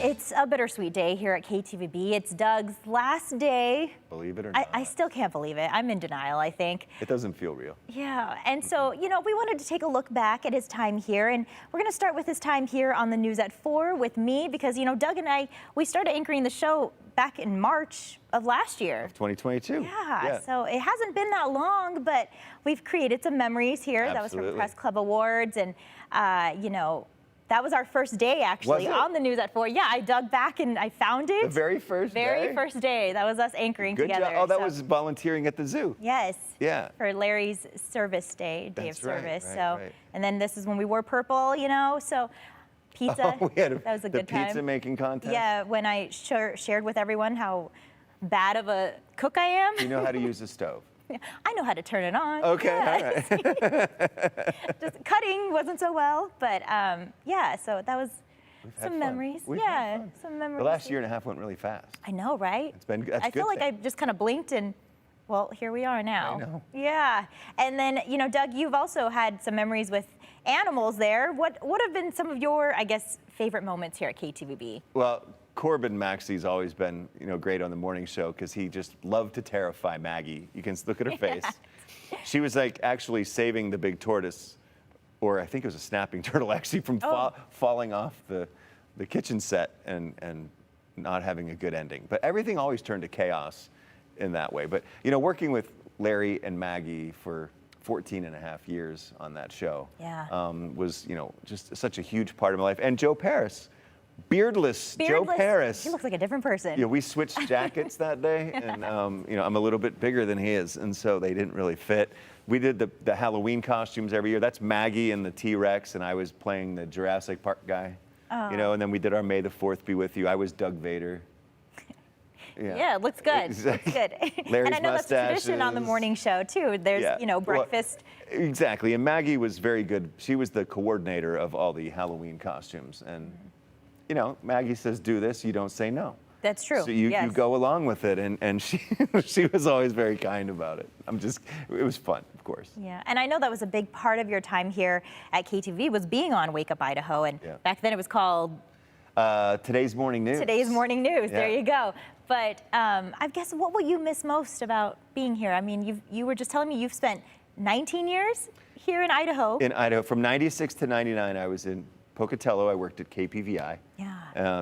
It's a bittersweet day here at KTVB. It's Doug's last day. Believe it or not. I still can't believe it. I'm in denial, I think. It doesn't feel real. Yeah, and so, we wanted to take a look back at his time here, and we're going to start with his time here on the News at 4 with me, because, Doug and I, we started anchoring the show back in March of last year. 2022. Yeah, so it hasn't been that long, but we've created some memories here. Absolutely. That was from Press Club Awards, and, that was our first day, actually, on the News at 4. Yeah, I dug back and I found it. The very first day? Very first day. That was us anchoring Good together. Job. Oh, that was volunteering at the zoo. Yes. Yeah. For Larry's service day of service. Right. And then this is when we wore purple, so pizza. Oh, we had that was a good time. The pizza making contest? Yeah, when I shared with everyone how bad of a cook I am. You know how to use a stove? I know how to turn it on. Okay, yes. all right. Just cutting wasn't so well, but so that was some memories. Some memories. The last year and a half went really fast. I know, right? It's been good. I feel like I just kind of blinked and, well, here we are now. I know. Yeah. And then, Doug, you've also had some memories with animals there. What have been some of your, I guess, favorite moments here at KTVB? Well, Corbin Maxey's always been, great on the morning show because he just loved to terrify Maggie. You can look at her face. She was like actually saving the big tortoise, or I think it was a snapping turtle actually, from falling off the kitchen set and not having a good ending. But everything always turned to chaos in that way. But, working with Larry and Maggie for 14 and a half years on that show was, just such a huge part of my life. And Joe Paris. Beardless Joe Paris. He looks like a different person. Yeah, we switched jackets that day, and I'm a little bit bigger than he is, and so they didn't really fit. We did the Halloween costumes every year. That's Maggie and the T-Rex, and I was playing the Jurassic Park guy. And then we did our May the 4th Be With You. I was Doug Vader. Yeah, it looks good. Exactly. Looks good. Larry's and I know that's a tradition on the morning show too. There's, breakfast. Well, exactly, and Maggie was very good. She was the coordinator of all the Halloween costumes, and Maggie says, do this, you don't say no. That's true. So you go along with it, and she was always very kind about it. It was fun, of course. Yeah, and I know that was a big part of your time here at KTV was being on Wake Up Idaho, and back then it was called Today's Morning News. Today's Morning News, there you go. But I guess, what will you miss most about being here? I mean, you were just telling me you've spent 19 years here in Idaho. In Idaho, from 96 to 99, I was in Pocatello. I worked at KPVI,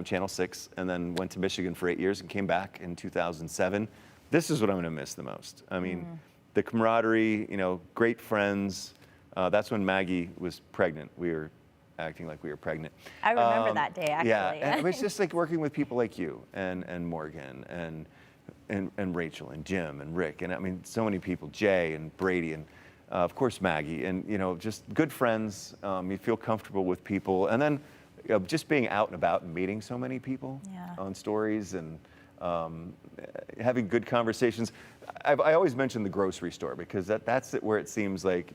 Channel 6, and then went to Michigan for 8 years and came back in 2007. This is what I'm going to miss the most. I mean, the camaraderie, great friends. That's when Maggie was pregnant. We were acting like we were pregnant. I remember that day, actually. Yeah, and it was just like working with people like you and Morgan and Rachel and Jim and Rick, and I mean, so many people, Jay and Brady and of course, Maggie, and just good friends. You feel comfortable with people, and then just being out and about and meeting so many people on stories and having good conversations. I always mention the grocery store because that's where it seems like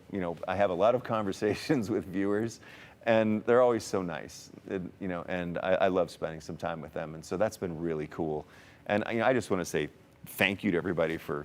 I have a lot of conversations with viewers, and they're always so nice, and I love spending some time with them, and so that's been really cool. And I just want to say thank you to everybody for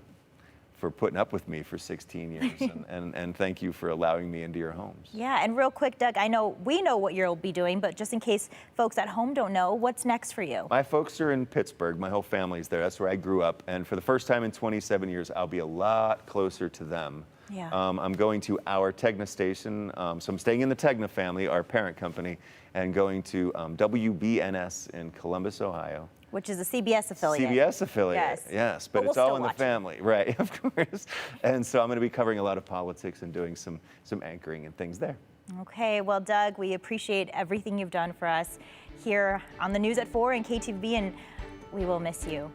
putting up with me for 16 years, and thank you for allowing me into your homes. Yeah, and real quick, Doug, I know we know what you'll be doing, but just in case folks at home don't know, what's next for you? My folks are in Pittsburgh. My whole family's there. That's where I grew up, and for the first time in 27 years, I'll be a lot closer to them. Yeah. I'm going to our Tegna station, so I'm staying in the Tegna family, our parent company, and going to WBNS in Columbus, Ohio. Which is a CBS affiliate. CBS affiliate, yes, but it's all in the family, right, of course. And so I'm going to be covering a lot of politics and doing some anchoring and things there. Okay, well, Doug, we appreciate everything you've done for us here on the News at 4 and KTVB, and we will miss you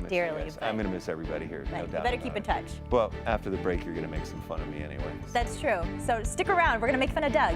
dearly. I'm going to miss everybody here, no doubt. You better keep in touch. Well, after the break, you're going to make some fun of me anyway. That's true. So stick around. We're going to make fun of Doug.